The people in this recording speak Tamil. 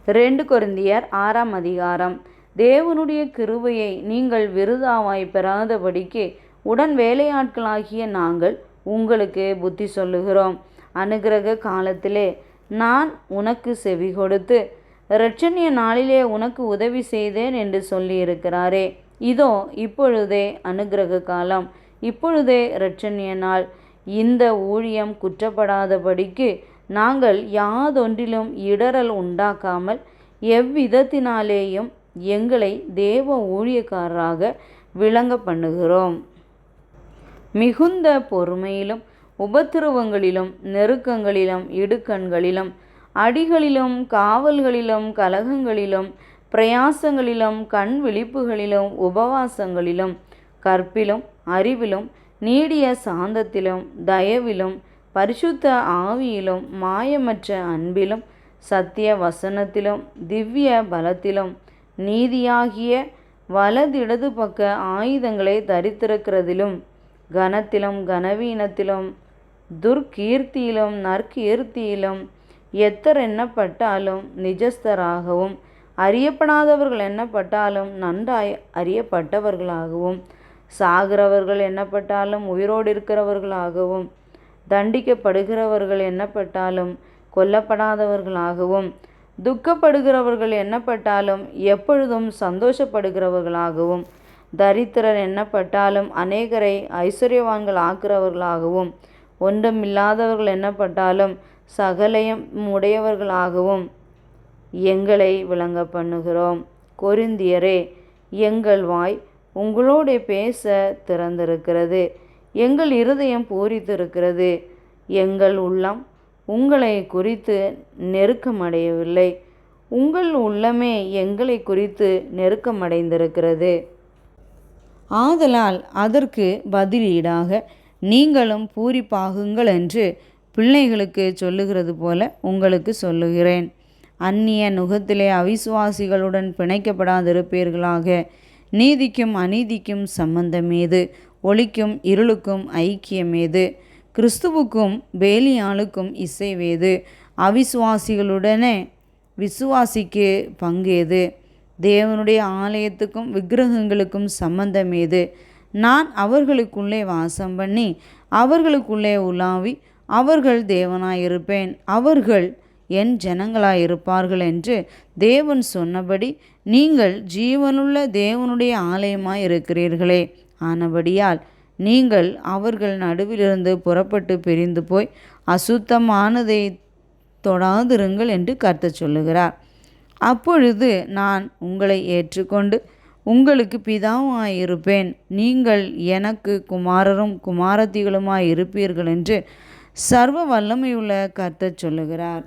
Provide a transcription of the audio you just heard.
2 கொரிந்தியர் 6ஆம் அதிகாரம். தேவனுடைய கிருபையை நீங்கள் விருதாவாய் பெறாதபடிக்கு உடன் வேலையாட்களாகிய நாங்கள் உங்களுக்கு புத்தி சொல்லுகிறோம். அனுக்கிரக காலத்திலே நான் உனக்கு செவி கொடுத்து இரட்சணிய நாளிலே உனக்கு உதவி செய்தேன் என்று சொல்லியிருக்கிறாரே. இதோ இப்பொழுதே அனுக்கிரக காலம், இப்பொழுதே இரட்சணிய நாள். இந்த ஊழியம் குற்றப்படாதபடிக்கு நாங்கள் யாதொன்றிலும் இடறல் உண்டாக்காமல் எவ்விதத்தினாலேயும் எங்களை தேவ ஊழியக்காரராக விளங்க பண்ணுகிறோம். மிகுந்த பொறுமையிலும் உபத்திரவங்களிலும் நெருக்கங்களிலும் இடுக்கண்களிலும் அடிகளிலும் காவல்களிலும் கலகங்களிலும் பிரயாசங்களிலும் கண் விழிப்புகளிலும் உபவாசங்களிலும் கற்பிலும் அறிவிலும் நீடிய சாந்தத்திலும் தயவிலும் பரிசுத்த ஆவியிலும் மாயமற்ற அன்பிலும் சத்திய வசனத்திலும் திவ்ய பலத்திலும் நீதியாகிய வலதிடது பக்க ஆயுதங்களை தரித்திருக்கிறதிலும் கனத்திலும் கனவீனத்திலும் துர்க்கீர்த்தியிலும் நற்கீர்த்தியிலும் எத்தர் எண்ணப்பட்டாலும் நிஜஸ்தராகவும் அறியப்படாதவர்கள் எண்ணப்பட்டாலும் நன்றாய் அறியப்பட்டவர்களாகவும் சாகிறவர்கள் எண்ணப்பட்டாலும் உயிரோடு இருக்கிறவர்களாகவும் தண்டிக்கப்படுகிறவர்கள் எண்ணப்பட்டாலும் கொல்லப்படாதவர்களாகவும் துக்கப்படுகிறவர்கள் எண்ணப்பட்டாலும் எப்பொழுதும் சந்தோஷப்படுகிறவர்களாகவும் தரித்திரர் எண்ணப்பட்டாலும் அநேகரை ஐஸ்வர்யவான்கள் ஆக்கிறவர்களாகவும் ஒன்றுமில்லாதவர்கள் எண்ணப்பட்டாலும் சகலையும் உடையவர்களாகவும் எங்களை விளங்க பண்ணுகிறோம். கொரிந்தியரே, எங்கள் வாய் உங்களோட பேச திறந்திருக்கிறது, எங்கள் இருதயம் பூரித்திருக்கிறது, எங்கள் உள்ளம் உங்களை குறித்து நெருக்கமடையவில்லை, உங்கள் உள்ளமே எங்களை குறித்து நெருக்கமடைந்திருக்கிறது. ஆதலால் அதற்கு பதிலீடாக நீங்களும் பூரிப்பாகுங்கள் என்று பிள்ளைகளுக்கு சொல்லுகிறது போல உங்களுக்கு சொல்லுகிறேன். அந்நிய நுகத்திலே அவிசுவாசிகளுடன் பிணைக்கப்படாதிருப்பீர்களாக. நீதிக்கும் அநீதிக்கும் சம்பந்தமேது? ஒளிக்கும் இருளுக்கும் ஐக்கியமேது? கிறிஸ்துவுக்கும் பேலியாளுக்கும் இசைவேது? அவிசுவாசிகளுடனே விசுவாசிக்கு பங்கேது? தேவனுடைய ஆலயத்துக்கும் விக்கிரகங்களுக்கும் சம்பந்தமேது? நான் அவர்களுக்குள்ளே வாசம் பண்ணி அவர்களுக்குள்ளே உலாவி அவர்கள் தேவனாயிருப்பேன், அவர்கள் என் ஜனங்களாயிருப்பார்கள் என்று தேவன் சொன்னபடி நீங்கள் ஜீவனுள்ள தேவனுடைய ஆலயமாயிருக்கிறீர்களே. ஆனபடியால் நீங்கள் அவர்கள் நடுவிலிருந்து புறப்பட்டு பிரிந்து போய் அசுத்தமானதை தொடாதிருங்கள் என்று கர்த்தர் சொல்லுகிறார். அப்பொழுது நான் உங்களை ஏற்றுக்கொண்டு உங்களுக்கு பிதாவாயிருப்பேன், நீங்கள் எனக்கு குமாரரும் குமாரத்திகளுமாயிருப்பீர்கள் என்று சர்வ வல்லமையுள்ள கர்த்தர் சொல்லுகிறார்.